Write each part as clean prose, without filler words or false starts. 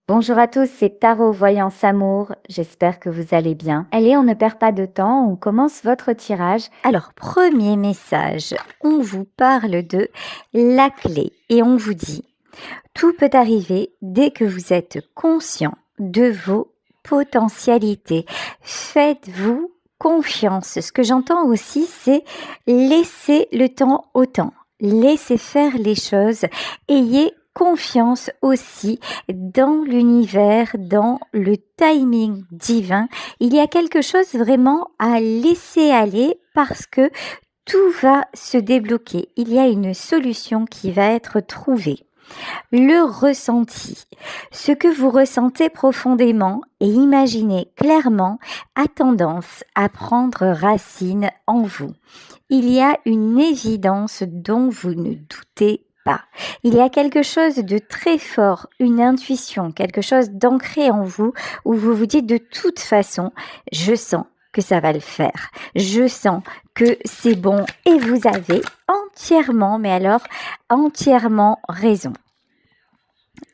Bonjour à tous, c'est Tarot Voyance Amour. J'espère que vous allez bien. Allez, on ne perd pas de temps, on commence votre tirage. Alors, premier message, on vous parle de la clé et on vous dit tout peut arriver dès que vous êtes conscient de vos potentialités. Faites-vous confiance. Ce que j'entends aussi, c'est laisser le temps au temps. Laissez faire les choses. Ayez confiance aussi dans l'univers, dans le timing divin. Il y a quelque chose vraiment à laisser aller parce que tout va se débloquer. Il y a une solution qui va être trouvée. Le ressenti, ce que vous ressentez profondément et imaginez clairement a tendance à prendre racine en vous. Il y a une évidence dont vous ne doutez pas. Il y a quelque chose de très fort, une intuition, quelque chose d'ancré en vous où vous vous dites de toute façon, je sens que ça va le faire. Je sens que c'est bon et vous avez entièrement, mais alors entièrement raison.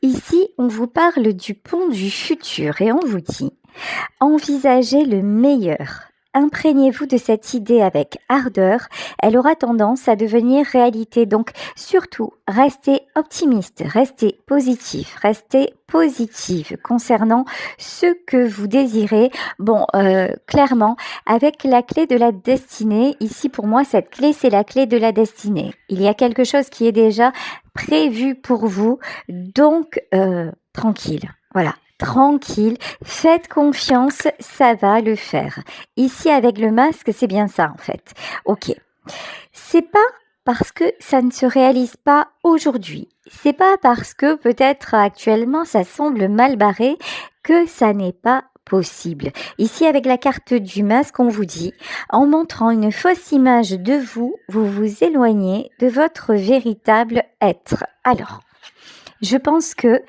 Ici, on vous parle du pont du futur et on vous dit envisagez le meilleur. Imprégnez-vous de cette idée avec ardeur, elle aura tendance à devenir réalité. Donc surtout, restez optimiste, restez positif, restez positive concernant ce que vous désirez. Bon, clairement, avec la clé de la destinée, ici pour moi, cette clé, c'est la clé de la destinée. Il y a quelque chose qui est déjà prévu pour vous, donc tranquille, voilà. Tranquille, faites confiance, ça va le faire. Ici avec le masque, c'est bien ça en fait. Ok. C'est pas parce que ça ne se réalise pas aujourd'hui. C'est pas parce que peut-être actuellement ça semble mal barré que ça n'est pas possible. Ici avec la carte du masque, on vous dit, en montrant une fausse image de vous, vous vous éloignez de votre véritable être. Alors, je pense que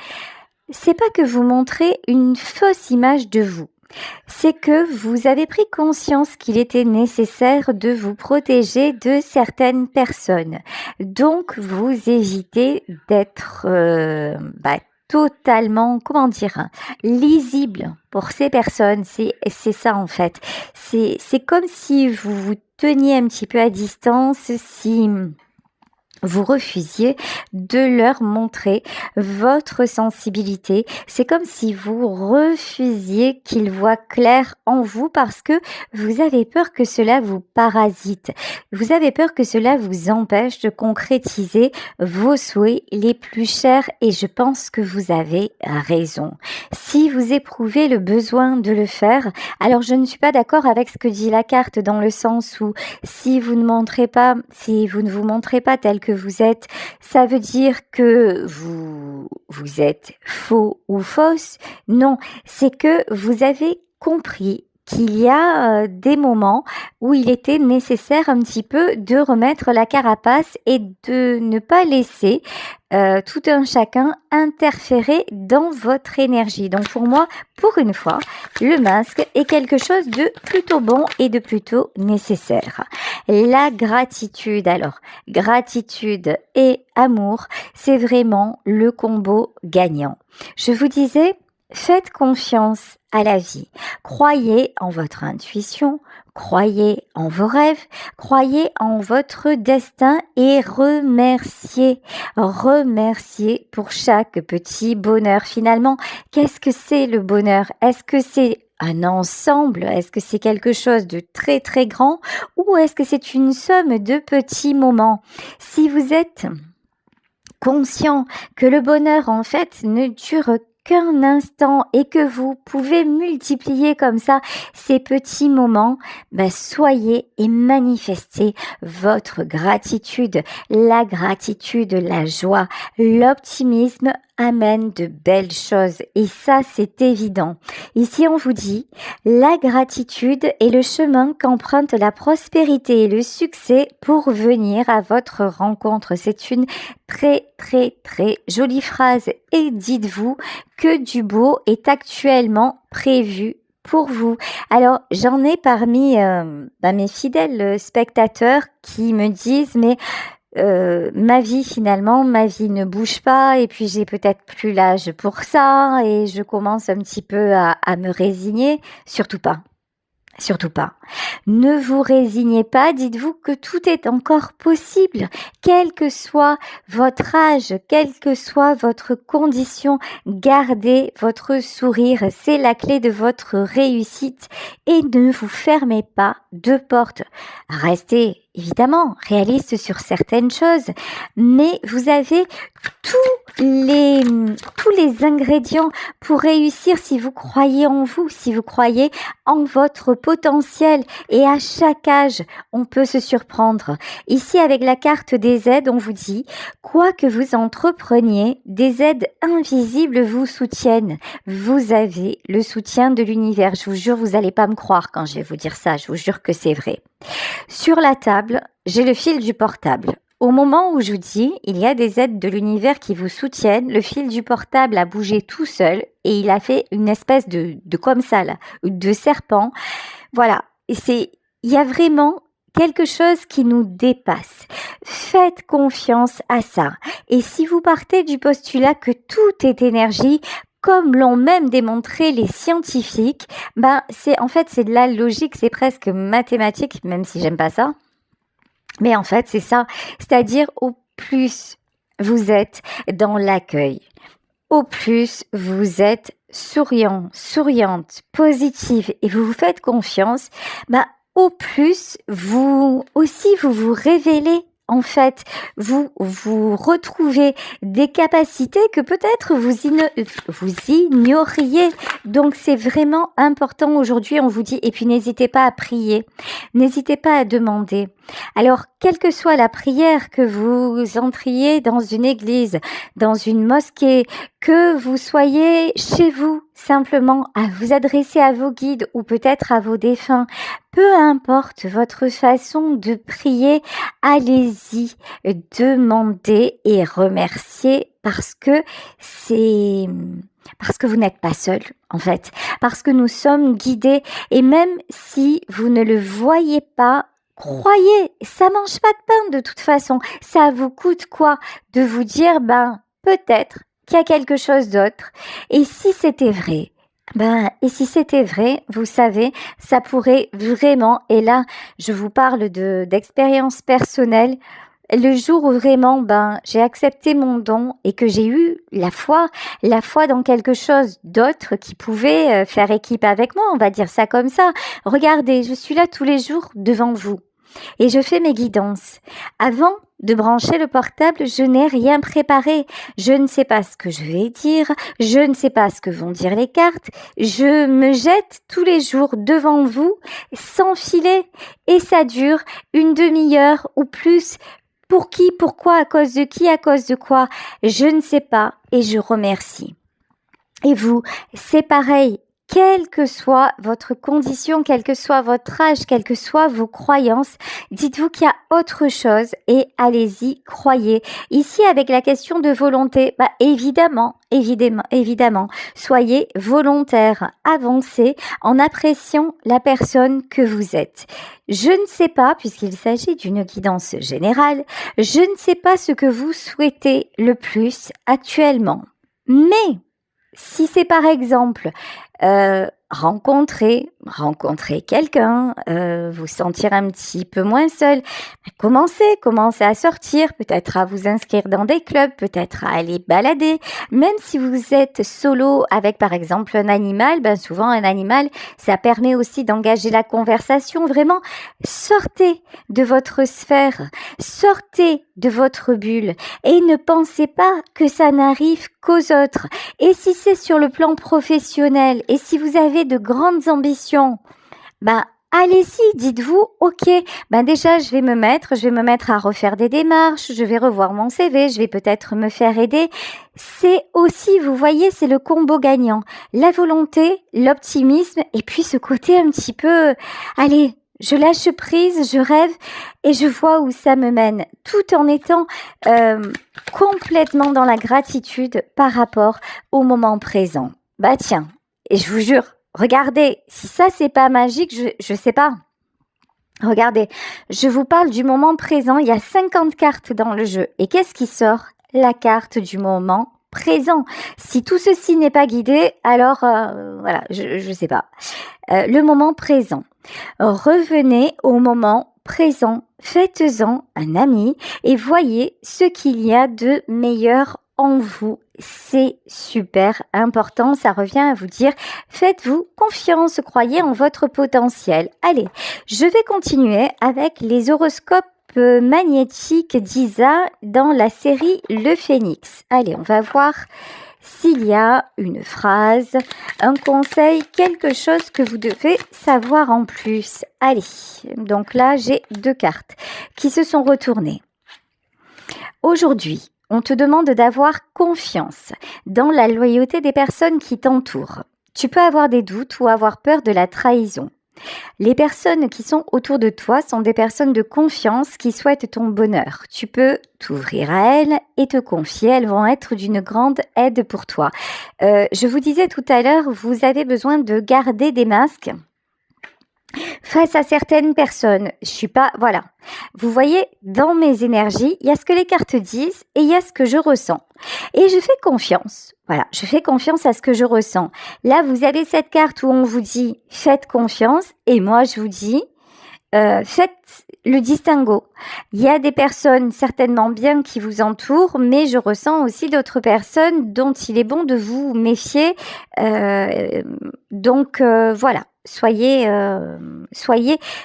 c'est pas que vous montrez une fausse image de vous. C'est que vous avez pris conscience qu'il était nécessaire de vous protéger de certaines personnes. Donc, vous évitez d'être totalement, lisible pour ces personnes. C'est ça en fait. C'est comme si vous vous teniez un petit peu à distance, si vous refusiez de leur montrer votre sensibilité. C'est comme si vous refusiez qu'ils voient clair en vous parce que vous avez peur que cela vous parasite. Vous avez peur que cela vous empêche de concrétiser vos souhaits les plus chers et je pense que vous avez raison. Si vous éprouvez le besoin de le faire, alors je ne suis pas d'accord avec ce que dit la carte dans le sens où si vous ne vous montrez pas tel que vous êtes, ça veut dire que vous êtes faux ou fausse. Non, c'est que vous avez compris qu'il y a des moments où il était nécessaire un petit peu de remettre la carapace et de ne pas laisser tout un chacun interférer dans votre énergie. Donc pour moi, pour une fois, le masque est quelque chose de plutôt bon et de plutôt nécessaire. La gratitude, alors, gratitude et amour, c'est vraiment le combo gagnant. Je vous disais, faites confiance à la vie. Croyez en votre intuition, croyez en vos rêves, croyez en votre destin et remerciez. Remerciez pour chaque petit bonheur. Finalement, qu'est-ce que c'est le bonheur? Est-ce que c'est un ensemble? Est-ce que c'est quelque chose de très très grand? Ou est-ce que c'est une somme de petits moments? Si vous êtes conscient que le bonheur en fait ne dure qu'un instant et que vous pouvez multiplier comme ça ces petits moments, soyez et manifestez votre gratitude. La gratitude, la joie, l'optimisme amène de belles choses et ça c'est évident. Ici on vous dit, la gratitude est le chemin qu'emprunte la prospérité et le succès pour venir à votre rencontre. C'est une très très très jolie phrase et dites-vous que du beau est actuellement prévu pour vous. Alors j'en ai parmi mes fidèles spectateurs qui me disent mais ma vie finalement, ma vie ne bouge pas et puis j'ai peut-être plus l'âge pour ça et je commence un petit peu à me résigner. Surtout pas. Surtout pas. Ne vous résignez pas, dites-vous que tout est encore possible, quel que soit votre âge, quelle que soit votre condition, gardez votre sourire, c'est la clé de votre réussite et ne vous fermez pas de porte. Restez évidemment réaliste sur certaines choses, mais vous avez tous les ingrédients pour réussir si vous croyez en vous, si vous croyez en votre potentiel et à chaque âge, on peut se surprendre. Ici, avec la carte des aides, on vous dit, quoi que vous entrepreniez, des aides invisibles vous soutiennent. Vous avez le soutien de l'univers. Je vous jure, vous n'allez pas me croire quand je vais vous dire ça. Je vous jure que c'est vrai. Sur la table, j'ai le fil du portable. Au moment où je vous dis, il y a des aides de l'univers qui vous soutiennent, le fil du portable a bougé tout seul et il a fait une espèce de comme ça là, de serpent. Voilà, il y a vraiment quelque chose qui nous dépasse. Faites confiance à ça. Et si vous partez du postulat que tout est énergie, comme l'ont même démontré les scientifiques, c'est de la logique, c'est presque mathématique, même si j'aime pas ça. Mais en fait, c'est ça. C'est-à-dire, au plus vous êtes dans l'accueil, au plus vous êtes souriant, souriante, positive et vous vous faites confiance, au plus vous vous révélez. En fait, vous retrouvez des capacités que peut-être vous ignoriez. Donc, c'est vraiment important aujourd'hui, on vous dit, et puis n'hésitez pas à prier, n'hésitez pas à demander. Alors, quelle que soit la prière, que vous entriez dans une église, dans une mosquée, que vous soyez chez vous, simplement à vous adresser à vos guides ou peut-être à vos défunts, peu importe votre façon de prier, allez-y, demandez et remerciez parce que vous n'êtes pas seul, en fait, parce que nous sommes guidés et même si vous ne le voyez pas, croyez, ça mange pas de pain de toute façon. Ça vous coûte quoi de vous dire, peut-être qu'il y a quelque chose d'autre. Et si c'était vrai, vous savez, ça pourrait vraiment, et là, je vous parle d'expérience personnelle, le jour où vraiment, j'ai accepté mon don et que j'ai eu la foi dans quelque chose d'autre qui pouvait faire équipe avec moi, on va dire ça comme ça. Regardez, je suis là tous les jours devant vous et je fais mes guidances. Avant de brancher le portable, je n'ai rien préparé. Je ne sais pas ce que je vais dire, je ne sais pas ce que vont dire les cartes. Je me jette tous les jours devant vous, sans filet, et ça dure une demi-heure ou plus. Pour qui, pourquoi, à cause de qui, à cause de quoi, je ne sais pas et je remercie. Et vous, c'est pareil. Quelle que soit votre condition, quel que soit votre âge, quelles que soient vos croyances, dites-vous qu'il y a autre chose et allez-y, croyez. Ici, avec la question de volonté, évidemment, soyez volontaire, avancez en appréciant la personne que vous êtes. Je ne sais pas, puisqu'il s'agit d'une guidance générale, je ne sais pas ce que vous souhaitez le plus actuellement. Mais si c'est par exemple rencontrer quelqu'un, vous sentir un petit peu moins seul, commencez à sortir, peut-être à vous inscrire dans des clubs, peut-être à aller balader, même si vous êtes solo avec par exemple un animal, souvent un animal, ça permet aussi d'engager la conversation, vraiment, sortez de votre sphère, sortez de votre bulle et ne pensez pas que ça n'arrive qu'aux autres. Et si c'est sur le plan professionnel et si vous avez de grandes ambitions, allez-y, dites-vous, ok, déjà je vais me mettre à refaire des démarches, je vais revoir mon CV, je vais peut-être me faire aider. C'est aussi, vous voyez, c'est le combo gagnant. La volonté, l'optimisme et puis ce côté un petit peu, allez, je lâche prise, je rêve et je vois où ça me mène, tout en étant complètement dans la gratitude par rapport au moment présent. Tiens, et je vous jure, regardez, si ça c'est pas magique, je sais pas. Regardez, je vous parle du moment présent, il y a 50 cartes dans le jeu. Et qu'est-ce qui sort? La carte du moment présent. Si tout ceci n'est pas guidé, alors voilà, je sais pas. Le moment présent. Revenez au moment présent, faites-en un ami et voyez ce qu'il y a de meilleur en vous. C'est super important, ça revient à vous dire, faites-vous confiance, croyez en votre potentiel. Allez, je vais continuer avec les horoscopes magnétiques d'Isa dans la série Le Phénix. Allez, on va voir s'il y a une phrase, un conseil, quelque chose que vous devez savoir en plus. Allez, donc là, j'ai 2 cartes qui se sont retournées. Aujourd'hui, on te demande d'avoir confiance dans la loyauté des personnes qui t'entourent. Tu peux avoir des doutes ou avoir peur de la trahison. Les personnes qui sont autour de toi sont des personnes de confiance qui souhaitent ton bonheur. Tu peux t'ouvrir à elles et te confier. Elles vont être d'une grande aide pour toi. Je vous disais tout à l'heure, vous avez besoin de garder des masques face à certaines personnes. Je suis pas, voilà. Vous voyez, dans mes énergies, il y a ce que les cartes disent et il y a ce que je ressens. Et je fais confiance. Voilà, je fais confiance à ce que je ressens. Là, vous avez cette carte où on vous dit « faites confiance » et moi, je vous dis faites le distinguo. Il y a des personnes certainement bien qui vous entourent, mais je ressens aussi d'autres personnes dont il est bon de vous méfier. Donc, voilà, soyez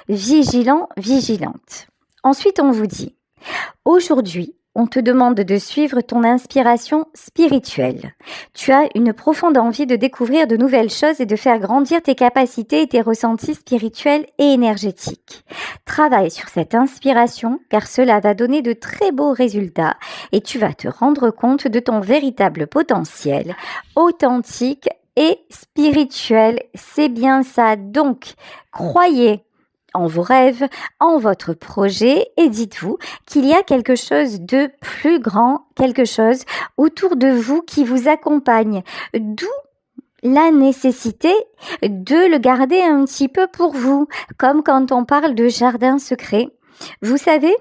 vigilants, vigilantes. Ensuite, on vous dit « Aujourd'hui, on te demande de suivre ton inspiration spirituelle. Tu as une profonde envie de découvrir de nouvelles choses et de faire grandir tes capacités et tes ressentis spirituels et énergétiques. Travaille sur cette inspiration car cela va donner de très beaux résultats et tu vas te rendre compte de ton véritable potentiel authentique et spirituel. C'est bien ça. Donc, croyez en vos rêves, en votre projet et dites-vous qu'il y a quelque chose de plus grand, quelque chose autour de vous qui vous accompagne. D'où la nécessité de le garder un petit peu pour vous, comme quand on parle de jardin secret. Vous savez,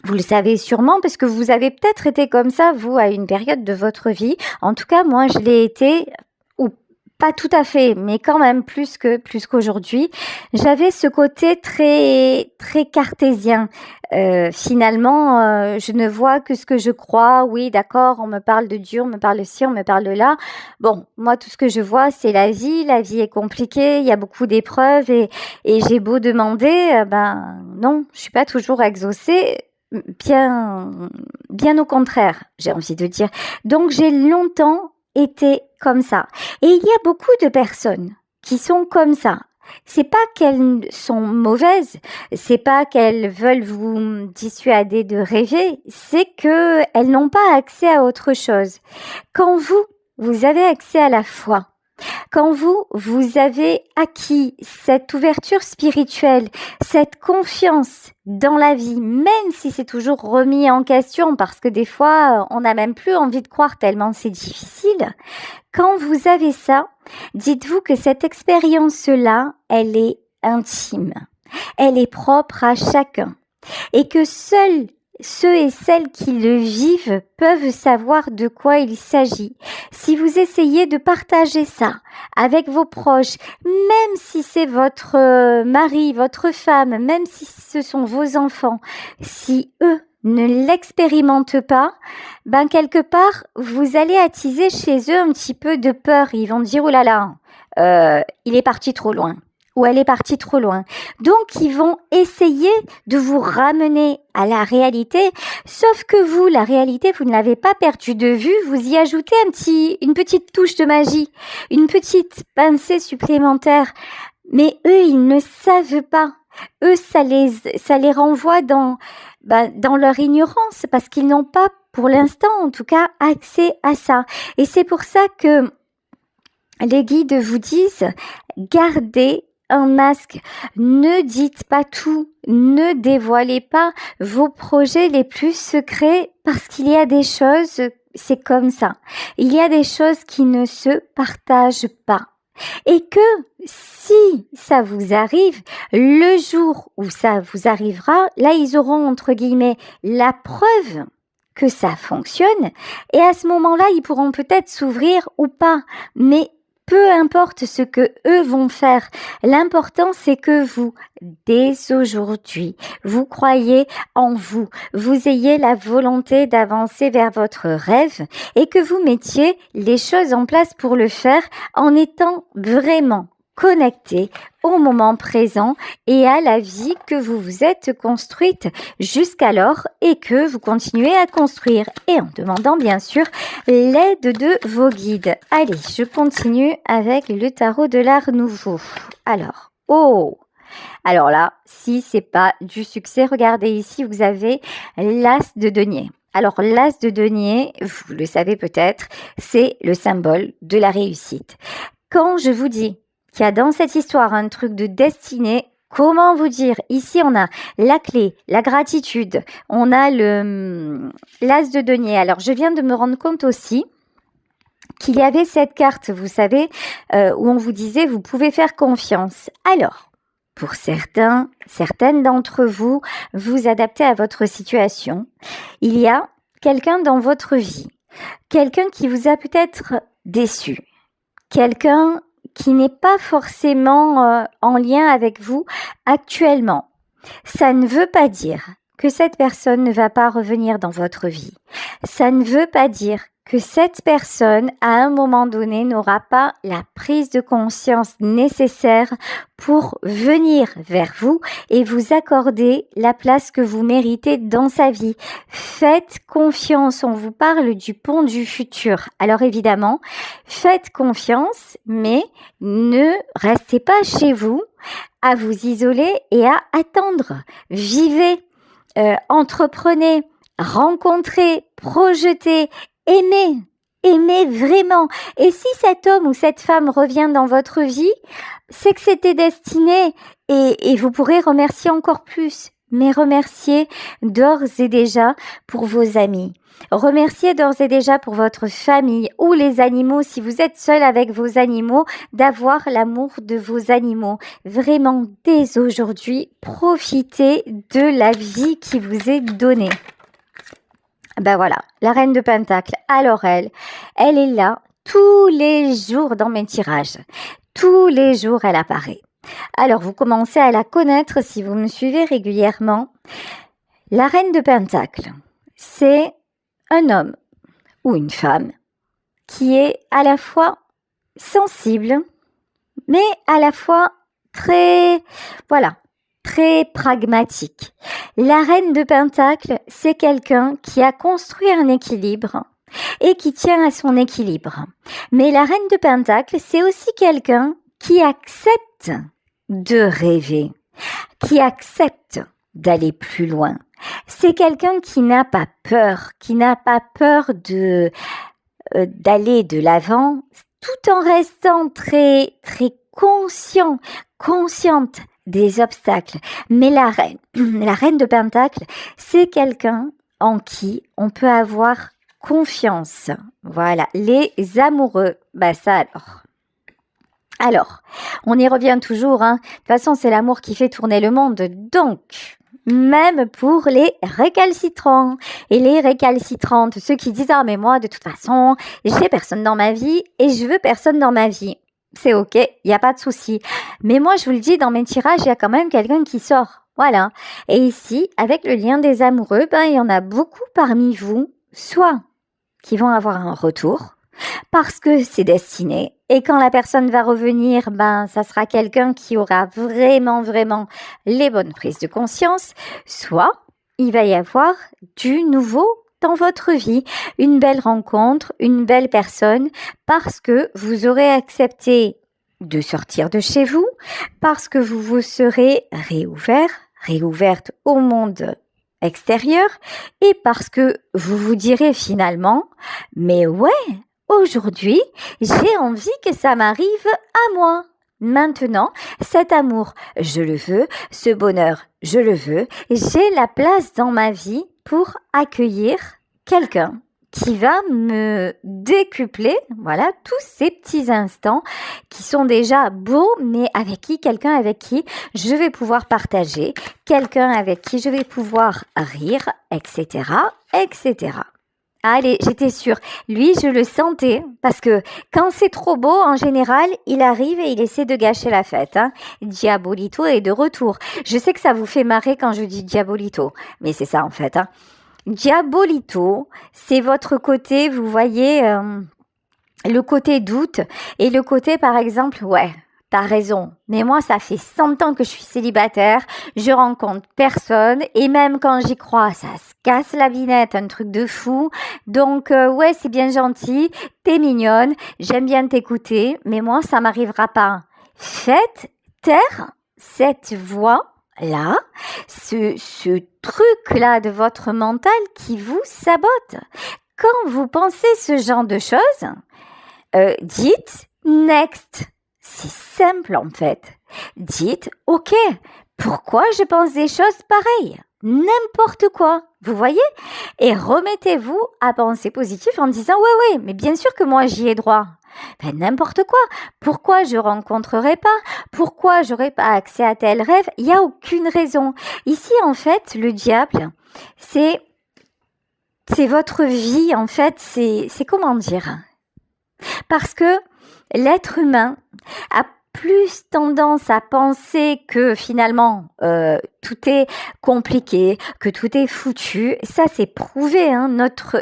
vous le savez sûrement parce que vous avez peut-être été comme ça, vous, à une période de votre vie. En tout cas, moi, je l'ai été, ou pas tout à fait, mais quand même plus qu'aujourd'hui. J'avais ce côté très très cartésien. Finalement, je ne vois que ce que je crois. Oui, d'accord, on me parle de Dieu, on me parle de ci, on me parle de là. Bon, moi, tout ce que je vois, c'est la vie. La vie est compliquée, il y a beaucoup d'épreuves et j'ai beau demander, ben non, je suis pas toujours exaucée. Bien au contraire, j'ai envie de dire. Donc, j'ai longtemps été comme ça. Et il y a beaucoup de personnes qui sont comme ça. C'est pas qu'elles sont mauvaises, c'est pas qu'elles veulent vous dissuader de rêver, c'est que elles n'ont pas accès à autre chose. Quand vous avez accès à la foi, quand vous avez acquis cette ouverture spirituelle, cette confiance dans la vie, même si c'est toujours remis en question, parce que des fois, on n'a même plus envie de croire tellement c'est difficile. Quand vous avez ça, dites-vous que cette expérience-là, elle est intime. Elle est propre à chacun. Et que seuls ceux et celles qui le vivent peuvent savoir de quoi il s'agit. Si vous essayez de partager ça avec vos proches, même si c'est votre mari, votre femme, même si ce sont vos enfants, si eux ne l'expérimentent pas, ben quelque part, vous allez attiser chez eux un petit peu de peur. Ils vont dire, oh là là, il est parti trop loin. Ou elle est partie trop loin. Donc, ils vont essayer de vous ramener à la réalité, sauf que vous, la réalité, vous ne l'avez pas perdue de vue, vous y ajoutez une petite touche de magie, une petite pincée supplémentaire. Mais eux, ils ne savent pas. Eux, ça les renvoie dans leur ignorance, parce qu'ils n'ont pas, pour l'instant, en tout cas, accès à ça. Et c'est pour ça que les guides vous disent, gardez un masque, ne dites pas tout, ne dévoilez pas vos projets les plus secrets parce qu'il y a des choses, c'est comme ça. Il y a des choses qui ne se partagent pas. et que si ça vous arrive, le jour où ça vous arrivera, là, ils auront, entre guillemets, la preuve que ça fonctionne et à ce moment-là, ils pourront peut-être s'ouvrir ou pas. Mais peu importe ce que eux vont faire, l'important c'est que vous, dès aujourd'hui, vous croyez en vous, vous ayez la volonté d'avancer vers votre rêve et que vous mettiez les choses en place pour le faire en étant vraiment connecté au moment présent et à la vie que vous vous êtes construite jusqu'alors et que vous continuez à construire et en demandant bien sûr l'aide de vos guides. Allez, je continue avec le tarot de l'Art Nouveau. Alors là, si c'est pas du succès, regardez ici, vous avez l'As de denier. Alors l'As de denier, vous le savez peut-être, c'est le symbole de la réussite. Quand je vous dis qu'il y a dans cette histoire un truc de destinée, comment vous dire? Ici, on a la clé, la gratitude, on a l'As de denier. Alors, je viens de me rendre compte aussi qu'il y avait cette carte, vous savez, où on vous disait, vous pouvez faire confiance. Alors, pour certaines d'entre vous, vous adaptez à votre situation. Il y a quelqu'un dans votre vie, quelqu'un qui vous a peut-être déçu, quelqu'un qui n'est pas forcément en lien avec vous actuellement. Ça ne veut pas dire que cette personne ne va pas revenir dans votre vie. Ça ne veut pas dire que cette personne, à un moment donné, n'aura pas la prise de conscience nécessaire pour venir vers vous et vous accorder la place que vous méritez dans sa vie. Faites confiance, on vous parle du pont du futur. Alors évidemment, faites confiance, mais ne restez pas chez vous à vous isoler et à attendre. Vivez, entreprenez, rencontrez, projetez, aimez vraiment. Et si cet homme ou cette femme revient dans votre vie, c'est que c'était destiné et vous pourrez remercier encore plus. Mais remerciez d'ores et déjà pour vos amis. Remerciez d'ores et déjà pour votre famille ou les animaux. Si vous êtes seul avec vos animaux, d'avoir l'amour de vos animaux. Vraiment, dès aujourd'hui, profitez de la vie qui vous est donnée. Ben voilà, la reine de Pentacle, alors elle est là tous les jours dans mes tirages. Tous les jours, elle apparaît. Alors, vous commencez à la connaître si vous me suivez régulièrement. La reine de Pentacle, c'est un homme ou une femme qui est à la fois sensible, mais à la fois très pragmatique. La reine de Pentacle, c'est quelqu'un qui a construit un équilibre et qui tient à son équilibre. Mais la reine de Pentacle, c'est aussi quelqu'un qui accepte de rêver, qui accepte d'aller plus loin. C'est quelqu'un qui n'a pas peur, d'aller de l'avant, tout en restant très consciente des obstacles. Mais la reine de Pentacle, c'est quelqu'un en qui on peut avoir confiance. Voilà, les amoureux, ça alors. Alors, on y revient toujours, hein. De toute façon, c'est l'amour qui fait tourner le monde. Donc, même pour les récalcitrants et les récalcitrantes, ceux qui disent « Ah, mais moi, de toute façon, j'ai personne dans ma vie et je veux personne dans ma vie. » C'est ok, il n'y a pas de souci. Mais moi, je vous le dis, dans mes tirages, il y a quand même quelqu'un qui sort. Voilà. Et ici, avec le lien des amoureux, il y en a beaucoup parmi vous, soit qui vont avoir un retour, parce que c'est destiné. Et quand la personne va revenir, ça sera quelqu'un qui aura vraiment les bonnes prises de conscience. Soit il va y avoir du nouveau dans votre vie, une belle rencontre, une belle personne, parce que vous aurez accepté de sortir de chez vous, parce que vous vous serez réouverte au monde extérieur, et parce que vous vous direz finalement, mais ouais, aujourd'hui, j'ai envie que ça m'arrive à moi. Maintenant, cet amour, je le veux, ce bonheur, je le veux, j'ai la place dans ma vie pour accueillir quelqu'un qui va me décupler, voilà, tous ces petits instants qui sont déjà beaux, mais quelqu'un avec qui je vais pouvoir partager, quelqu'un avec qui je vais pouvoir rire, etc., etc. Allez, j'étais sûre. Lui, je le sentais, parce que quand c'est trop beau, en général, il arrive et il essaie de gâcher la fête. Hein. Diabolito est de retour. Je sais que ça vous fait marrer quand je dis Diabolito, mais c'est ça en fait. Hein. Diabolito, c'est votre côté, vous voyez, le côté doute et le côté, par exemple, ouais, t'as raison, mais moi, ça fait 100 ans que je suis célibataire, je rencontre personne, et même quand j'y crois, ça se casse la binette, un truc de fou. Donc, ouais, c'est bien gentil, t'es mignonne, j'aime bien t'écouter, mais moi, ça m'arrivera pas. Faites taire cette voix-là, ce truc-là de votre mental qui vous sabote. Quand vous pensez ce genre de choses, dites next. C'est simple en fait. Dites ok. Pourquoi je pense des choses pareilles? N'importe quoi. Vous voyez? Et remettez-vous à penser positif en disant ouais, mais bien sûr que moi j'y ai droit. Ben, n'importe quoi. Pourquoi je rencontrerai pas? Pourquoi j'aurai pas accès à tel rêve? Il n'y a aucune raison. Ici en fait, le diable, c'est votre vie en fait. C'est comment dire? Parce que l'être humain a plus tendance à penser que finalement tout est compliqué, que tout est foutu. Ça, c'est prouvé. Hein.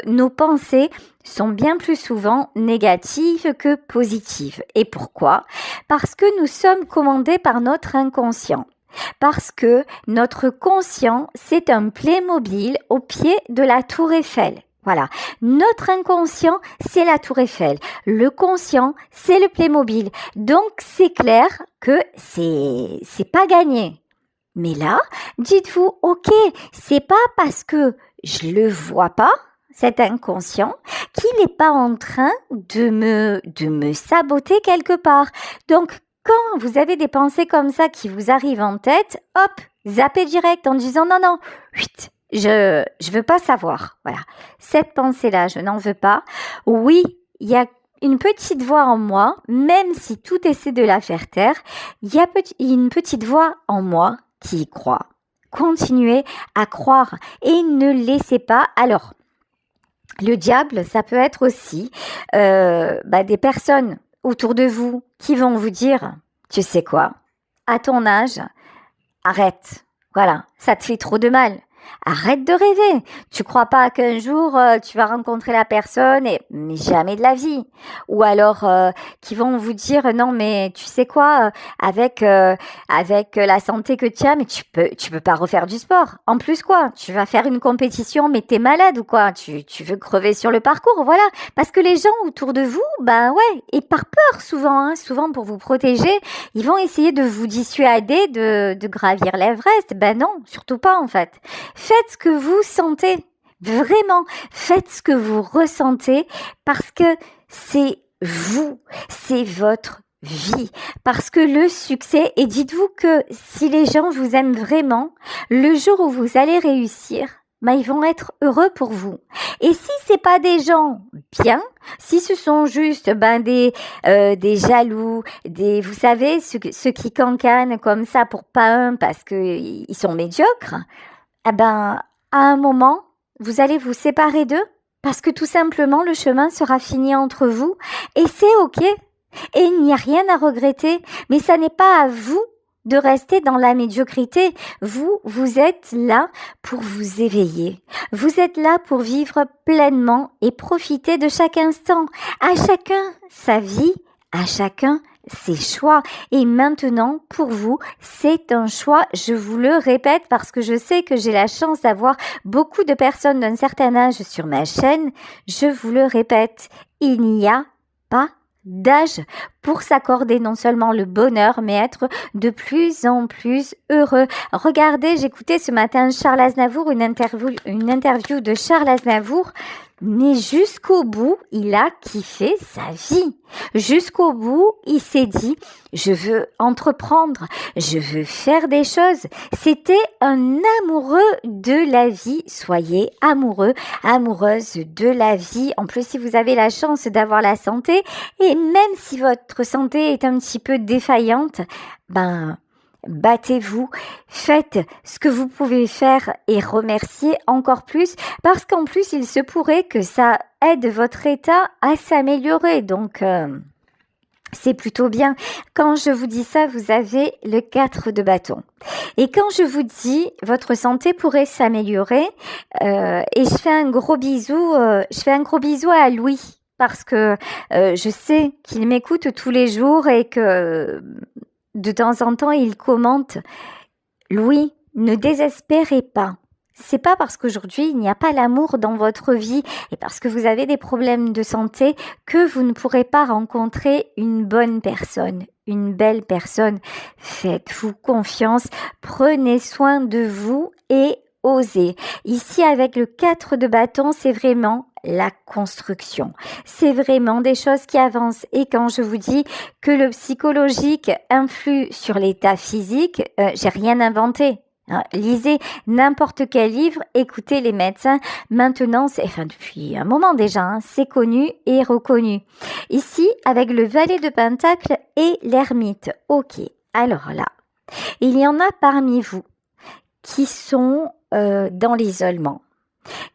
Nos pensées sont bien plus souvent négatives que positives. Et pourquoi? Parce que nous sommes commandés par notre inconscient. Parce que notre conscient, c'est un Playmobil au pied de la tour Eiffel. Voilà, notre inconscient, c'est la tour Eiffel. Le conscient, c'est le Playmobil. Donc, c'est clair que c'est pas gagné. Mais là, dites-vous, ok, c'est pas parce que je le vois pas, cet inconscient, qu'il n'est pas en train de me saboter quelque part. Donc, quand vous avez des pensées comme ça qui vous arrivent en tête, hop, zappez direct en disant non, huit. Je veux pas savoir. Voilà. Cette pensée-là, je n'en veux pas. Oui, il y a une petite voix en moi, même si tout essaie de la faire taire, il y a une petite voix en moi qui y croit. Continuez à croire et ne laissez pas. Alors, le diable, ça peut être aussi des personnes autour de vous qui vont vous dire, tu sais quoi, à ton âge, arrête. Voilà, ça te fait trop de mal. Arrête de rêver. Tu crois pas qu'un jour tu vas rencontrer la personne mais jamais de la vie. Ou alors qui vont vous dire non mais tu sais quoi avec la santé que tu as mais tu peux pas refaire du sport. En plus quoi, tu vas faire une compétition mais t'es malade ou quoi? Tu veux crever sur le parcours, voilà. Parce que les gens autour de vous, ben ouais, et par peur souvent pour vous protéger, ils vont essayer de vous dissuader de gravir l'Everest. Ben non, surtout pas en fait. Faites ce que vous sentez, vraiment, faites ce que vous ressentez parce que c'est vous, c'est votre vie, parce que le succès, et dites-vous que si les gens vous aiment vraiment, le jour où vous allez réussir, ils vont être heureux pour vous. Et si c'est pas des gens bien, si ce sont juste des jaloux, vous savez ceux qui cancanent comme ça pour pas un parce que ils sont médiocres, à un moment, vous allez vous séparer d'eux parce que tout simplement, le chemin sera fini entre vous et c'est ok. Et il n'y a rien à regretter, mais ça n'est pas à vous de rester dans la médiocrité. Vous êtes là pour vous éveiller. Vous êtes là pour vivre pleinement et profiter de chaque instant. À chacun sa vie, à chacun ses choix. Et maintenant, pour vous, c'est un choix, je vous le répète, parce que je sais que j'ai la chance d'avoir beaucoup de personnes d'un certain âge sur ma chaîne. Je vous le répète, il n'y a pas d'âge pour s'accorder non seulement le bonheur, mais être de plus en plus heureux. Regardez, j'écoutais ce matin Charles Aznavour, une interview de Charles Aznavour. Mais jusqu'au bout, il a kiffé sa vie. Jusqu'au bout, il s'est dit, je veux entreprendre, je veux faire des choses. C'était un amoureux de la vie. Soyez amoureux, amoureuse de la vie. En plus, si vous avez la chance d'avoir la santé, et même si votre santé est un petit peu défaillante, battez-vous, faites ce que vous pouvez faire et remerciez encore plus parce qu'en plus il se pourrait que ça aide votre état à s'améliorer, donc c'est plutôt bien. Quand je vous dis ça, vous avez le 4 de bâton. Et quand je vous dis votre santé pourrait s'améliorer, et je fais un gros bisou à Louis parce que je sais qu'il m'écoute tous les jours et que de temps en temps, il commente « Louis, ne désespérez pas. C'est pas parce qu'aujourd'hui, il n'y a pas l'amour dans votre vie et parce que vous avez des problèmes de santé que vous ne pourrez pas rencontrer une bonne personne, une belle personne. Faites-vous confiance, prenez soin de vous et osez. » Ici, avec le 4 de bâton, c'est vraiment la construction. C'est vraiment des choses qui avancent. Et quand je vous dis que le psychologique influe sur l'état physique, j'ai rien inventé. Lisez n'importe quel livre, écoutez les médecins. Maintenant, depuis un moment déjà, c'est connu et reconnu. Ici, avec le valet de Pentacle et l'ermite. Ok, alors là, il y en a parmi vous qui sont dans l'isolement,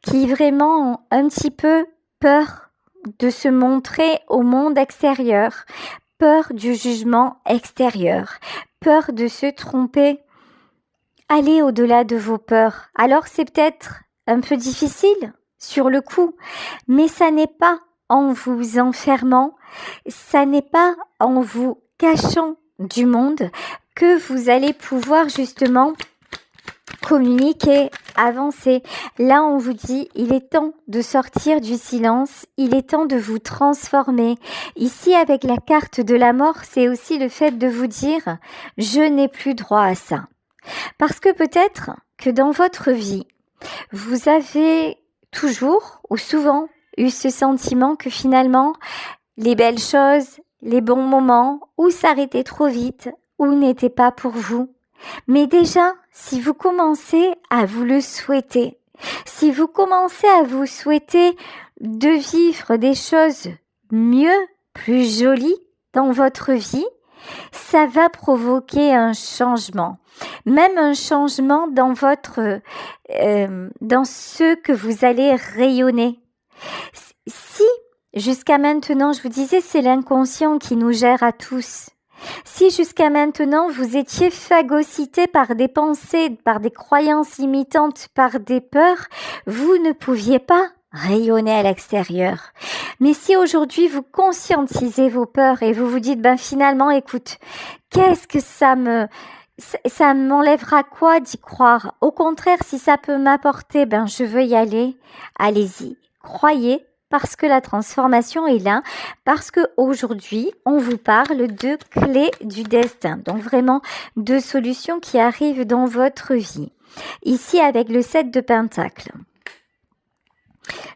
qui vraiment ont un petit peu peur de se montrer au monde extérieur, peur du jugement extérieur, peur de se tromper. Allez au-delà de vos peurs. Alors c'est peut-être un peu difficile sur le coup, mais ça n'est pas en vous enfermant, ça n'est pas en vous cachant du monde que vous allez pouvoir justement communiquer, avancer. Là, on vous dit, il est temps de sortir du silence, il est temps de vous transformer. Ici, avec la carte de la mort, c'est aussi le fait de vous dire, je n'ai plus droit à ça. Parce que peut-être que dans votre vie, vous avez toujours ou souvent eu ce sentiment que finalement, les belles choses, les bons moments, ou s'arrêtaient trop vite, ou n'étaient pas pour vous. Mais déjà, si vous commencez à vous le souhaiter, si vous commencez à vous souhaiter de vivre des choses mieux, plus jolies dans votre vie, ça va provoquer un changement, même un changement dans dans ce que vous allez rayonner. Si jusqu'à maintenant, je vous disais, c'est l'inconscient qui nous gère à tous. Si jusqu'à maintenant vous étiez phagocyté par des pensées, par des croyances limitantes, par des peurs, vous ne pouviez pas rayonner à l'extérieur. Mais si aujourd'hui vous conscientisez vos peurs et vous vous dites, finalement, écoute, qu'est-ce que ça m'enlèvera quoi d'y croire? Au contraire, si ça peut m'apporter, je veux y aller. Allez-y, croyez. Parce que la transformation est là, parce que aujourd'hui on vous parle de clés du destin, donc vraiment de solutions qui arrivent dans votre vie. Ici avec le 7 de Pentacle,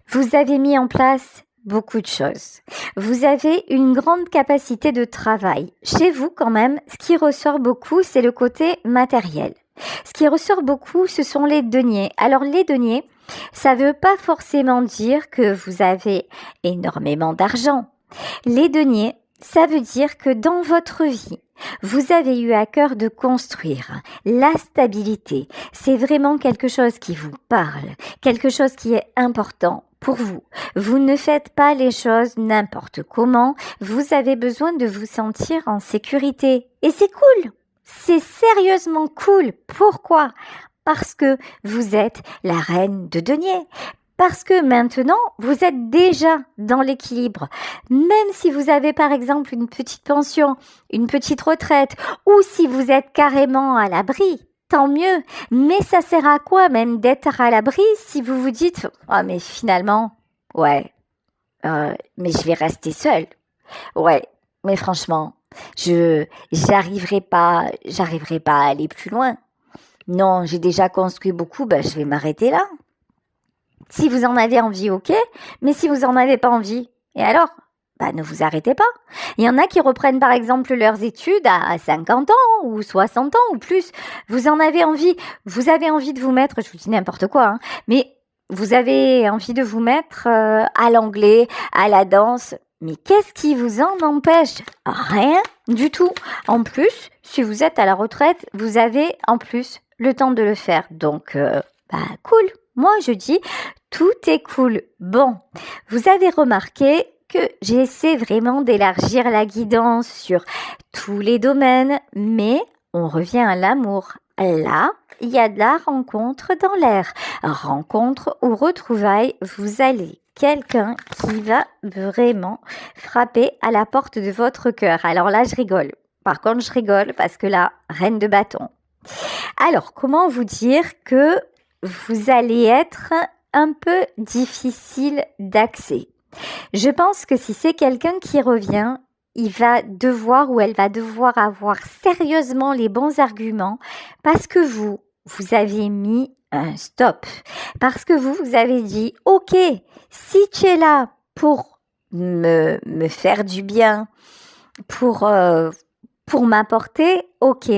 vous avez mis en place beaucoup de choses. Vous avez une grande capacité de travail. Chez vous quand même, ce qui ressort beaucoup, c'est le côté matériel. Ce qui ressort beaucoup, ce sont les deniers. Alors les deniers, ça ne veut pas forcément dire que vous avez énormément d'argent. Les deniers, ça veut dire que dans votre vie, vous avez eu à cœur de construire la stabilité. C'est vraiment quelque chose qui vous parle, quelque chose qui est important pour vous. Vous ne faites pas les choses n'importe comment. Vous avez besoin de vous sentir en sécurité. Et c'est cool. C'est sérieusement cool. Pourquoi ? Parce que vous êtes la reine de deniers. Parce que maintenant, vous êtes déjà dans l'équilibre. Même si vous avez par exemple une petite pension, une petite retraite, ou si vous êtes carrément à l'abri, tant mieux. Mais ça sert à quoi même d'être à l'abri si vous vous dites « Oh mais finalement, ouais, mais je vais rester seule. Ouais, mais franchement, j'arriverai pas à aller plus loin. Non, j'ai déjà construit beaucoup, je vais m'arrêter là. » Si vous en avez envie, ok, mais si vous n'en avez pas envie, et alors ne vous arrêtez pas. Il y en a qui reprennent par exemple leurs études à 50 ans ou 60 ans ou plus. Vous en avez envie, vous avez envie de vous mettre, je vous dis n'importe quoi, mais vous avez envie de vous mettre à l'anglais, à la danse. Mais qu'est-ce qui vous en empêche? Rien du tout. En plus, si vous êtes à la retraite, vous avez en plus le temps de le faire. Donc, cool. Moi, je dis, tout est cool. Bon, vous avez remarqué que j'essaie vraiment d'élargir la guidance sur tous les domaines, mais on revient à l'amour. Là, il y a de la rencontre dans l'air. Rencontre ou retrouvailles, vous allez quelqu'un qui va vraiment frapper à la porte de votre cœur. Alors là, je rigole. Par contre, je rigole parce que là, reine de bâton. Alors, comment vous dire que vous allez être un peu difficile d'accès? Je pense que si c'est quelqu'un qui revient, il va devoir ou elle va devoir avoir sérieusement les bons arguments parce que vous avez mis un stop. Parce que vous avez dit, ok, si tu es là pour me faire du bien, pour m'apporter, ok.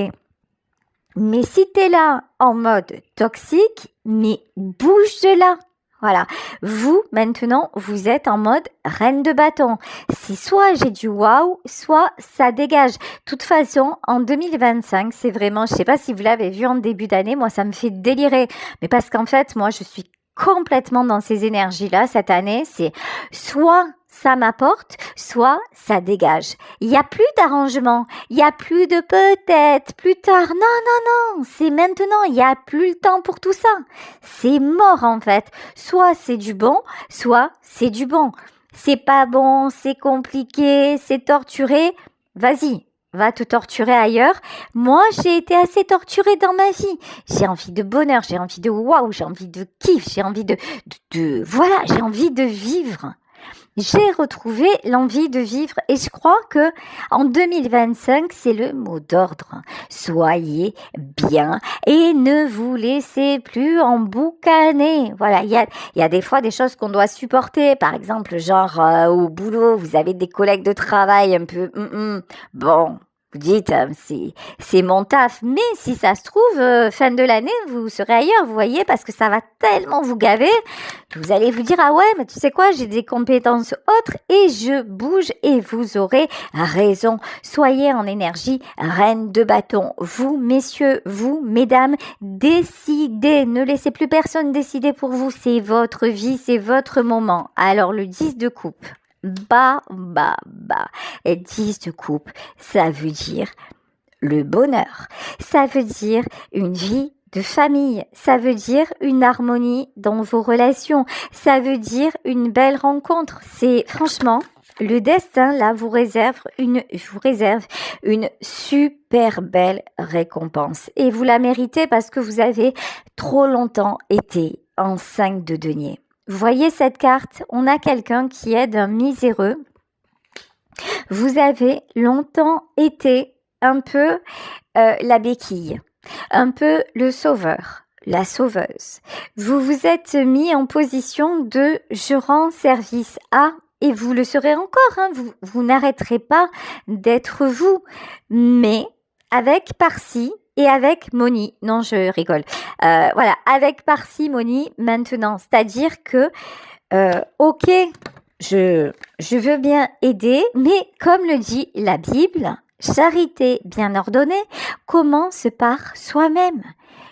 Mais si tu es là en mode toxique, mais bouge de là. Voilà, vous, maintenant, vous êtes en mode reine de bâton. C'est soit j'ai du waouh, soit ça dégage. De toute façon, en 2025, c'est vraiment, je sais pas si vous l'avez vu en début d'année, moi, ça me fait délirer. Mais parce qu'en fait, moi, je suis complètement dans ces énergies-là cette année. C'est soit ça m'apporte, soit ça dégage. Il n'y a plus d'arrangement, il n'y a plus de peut-être, plus tard. Non, c'est maintenant, il n'y a plus le temps pour tout ça. C'est mort en fait. Soit c'est du bon, soit c'est du bon. C'est pas bon, c'est compliqué, c'est torturé. Vas-y, va te torturer ailleurs. Moi, j'ai été assez torturée dans ma vie. J'ai envie de bonheur, j'ai envie de waouh, j'ai envie de kiff, j'ai envie voilà, j'ai envie de vivre. J'ai retrouvé l'envie de vivre et je crois que en 2025, c'est le mot d'ordre. Soyez bien et ne vous laissez plus emboucaner. Voilà, il y a des fois des choses qu'on doit supporter. Par exemple, genre au boulot, vous avez des collègues de travail un peu... Bon... Vous dites, c'est mon taf, mais si ça se trouve, fin de l'année, vous serez ailleurs, vous voyez, parce que ça va tellement vous gaver que vous allez vous dire, ah ouais, mais tu sais quoi, j'ai des compétences autres et je bouge et vous aurez raison. Soyez en énergie, reine de bâton. Vous, messieurs, vous, mesdames, décidez, ne laissez plus personne décider pour vous, c'est votre vie, c'est votre moment. Alors, le 10 de coupe. Et 10 de coupe, ça veut dire le bonheur. Ça veut dire une vie de famille. Ça veut dire une harmonie dans vos relations. Ça veut dire une belle rencontre. C'est franchement, le destin là vous réserve une super belle récompense. Et vous la méritez parce que vous avez trop longtemps été en 5 de denier. Vous voyez cette carte, on a quelqu'un qui est d'un miséreux. Vous avez longtemps été un peu la béquille, un peu le sauveur, la sauveuse. Vous vous êtes mis en position de je rends service à, et vous le serez encore, vous n'arrêterez pas d'être vous, mais avec parci et avec Moni. Non, je rigole. Voilà, avec parcimonie maintenant. C'est-à-dire que, ok, je veux bien aider, mais comme le dit la Bible, charité bien ordonnée commence par soi-même.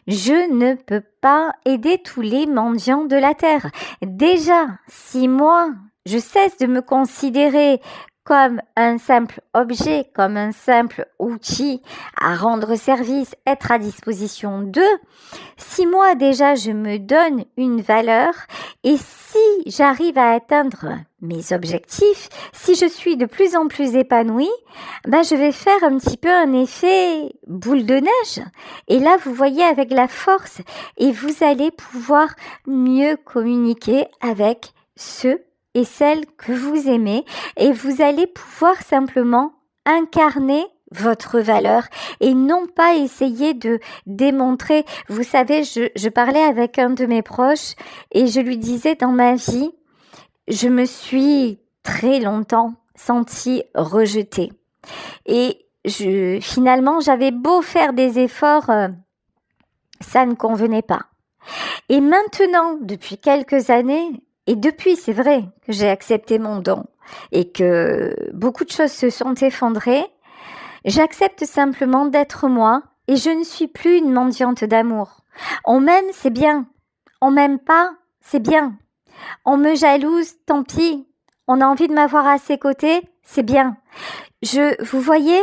Je ne peux pas aider tous les mendiants de la terre. Déjà, si moi, je cesse de me considérer comme un simple objet, comme un simple outil à rendre service, être à disposition d'eux, si moi déjà je me donne une valeur et si j'arrive à atteindre mes objectifs, si je suis de plus en plus épanouie, je vais faire un petit peu un effet boule de neige. Et là, vous voyez avec la force et vous allez pouvoir mieux communiquer avec ceux et celles que vous aimez et vous allez pouvoir simplement incarner votre valeur et non pas essayer de démontrer. Vous savez, je parlais avec un de mes proches et je lui disais, dans ma vie, je me suis très longtemps sentie rejetée. Et finalement, j'avais beau faire des efforts, ça ne convenait pas. Et maintenant, depuis quelques années, et depuis, c'est vrai, que j'ai accepté mon don et que beaucoup de choses se sont effondrées, j'accepte simplement d'être moi et je ne suis plus une mendiante d'amour. On m'aime, c'est bien. On m'aime pas, c'est bien. On me jalouse, tant pis. On a envie de m'avoir à ses côtés, c'est bien. Vous voyez,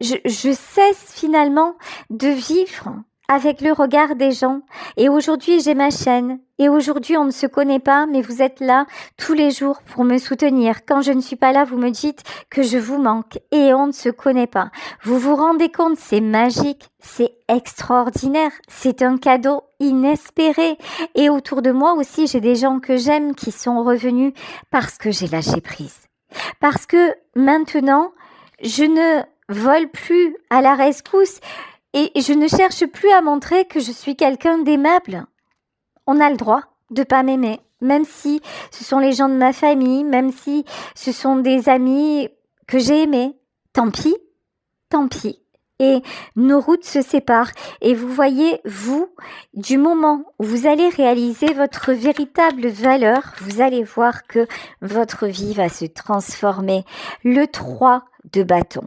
je cesse finalement de vivre avec le regard des gens. Et aujourd'hui, j'ai ma chaîne. Et aujourd'hui, on ne se connaît pas, mais vous êtes là tous les jours pour me soutenir. Quand je ne suis pas là, vous me dites que je vous manque. Et on ne se connaît pas. Vous vous rendez compte, c'est magique, c'est extraordinaire. C'est un cadeau inespéré. Et autour de moi aussi, j'ai des gens que j'aime qui sont revenus parce que j'ai lâché prise. Parce que maintenant, je ne vole plus à la rescousse. Et je ne cherche plus à montrer que je suis quelqu'un d'aimable. On a le droit de pas m'aimer, même si ce sont les gens de ma famille, même si ce sont des amis que j'ai aimés. Tant pis, tant pis. Et nos routes se séparent. Et vous voyez, vous, du moment où vous allez réaliser votre véritable valeur, vous allez voir que votre vie va se transformer. Le 3 de bâton.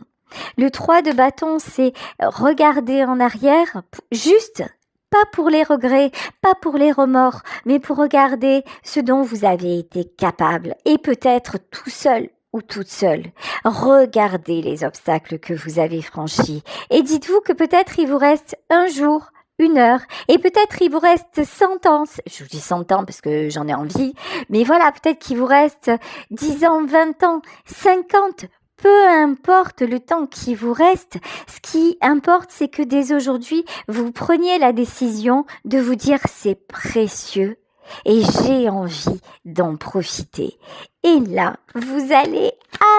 Le 3 de bâton, c'est regarder en arrière, juste, pas pour les regrets, pas pour les remords, mais pour regarder ce dont vous avez été capable, et peut-être tout seul ou toute seule. Regardez les obstacles que vous avez franchis, et dites-vous que peut-être il vous reste un jour, une heure, et peut-être il vous reste 100 ans, je vous dis 100 ans parce que j'en ai envie, mais voilà, peut-être qu'il vous reste 10 ans, 20 ans, 50. Peu importe le temps qui vous reste, ce qui importe, c'est que dès aujourd'hui, vous preniez la décision de vous dire c'est précieux et j'ai envie d'en profiter. Et là, vous allez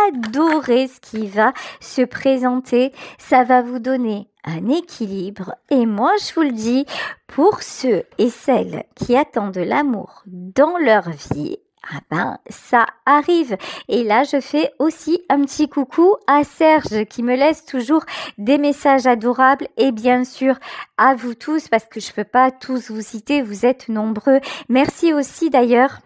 adorer ce qui va se présenter. Ça va vous donner un équilibre. Et moi, je vous le dis, pour ceux et celles qui attendent l'amour dans leur vie, ah ben, ça arrive. Et là, je fais aussi un petit coucou à Serge qui me laisse toujours des messages adorables et bien sûr à vous tous parce que je peux pas tous vous citer, vous êtes nombreux. Merci aussi d'ailleurs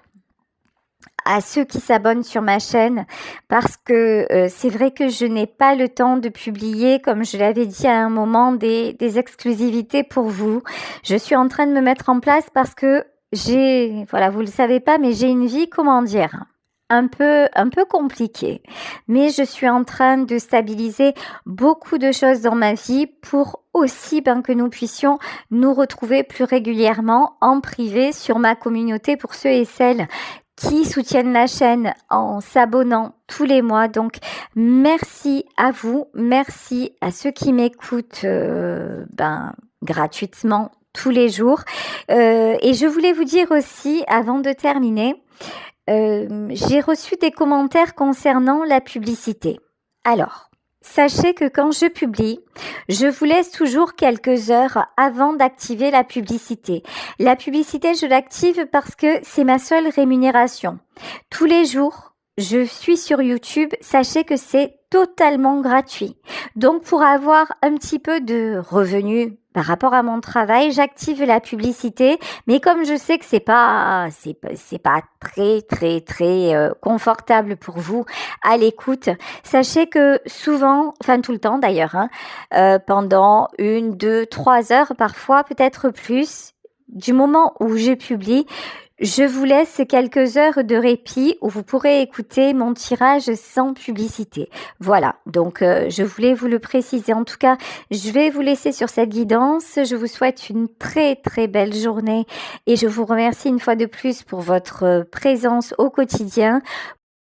à ceux qui s'abonnent sur ma chaîne parce que c'est vrai que je n'ai pas le temps de publier, comme je l'avais dit à un moment, des exclusivités pour vous. Je suis en train de me mettre en place parce que voilà, vous le savez pas, mais j'ai une vie, comment dire, un peu compliquée. Mais je suis en train de stabiliser beaucoup de choses dans ma vie pour aussi que nous puissions nous retrouver plus régulièrement en privé sur ma communauté pour ceux et celles qui soutiennent la chaîne en s'abonnant tous les mois. Donc, merci à vous, merci à ceux qui m'écoutent gratuitement tous les jours. Et je voulais vous dire aussi, avant de terminer, j'ai reçu des commentaires concernant la publicité. Alors, sachez que quand je publie, je vous laisse toujours quelques heures avant d'activer la publicité. La publicité, je l'active parce que c'est ma seule rémunération. Tous les jours, je suis sur YouTube, sachez que c'est totalement gratuit. Donc, pour avoir un petit peu de revenus par rapport à mon travail, j'active la publicité, mais comme je sais que c'est pas très confortable pour vous à l'écoute, sachez que souvent, enfin tout le temps d'ailleurs, pendant 1, 2, 3 heures parfois, peut-être plus, du moment où je publie, je vous laisse quelques heures de répit où vous pourrez écouter mon tirage sans publicité. Voilà, donc je voulais vous le préciser. En tout cas, je vais vous laisser sur cette guidance. Je vous souhaite une très belle journée et je vous remercie une fois de plus pour votre présence au quotidien,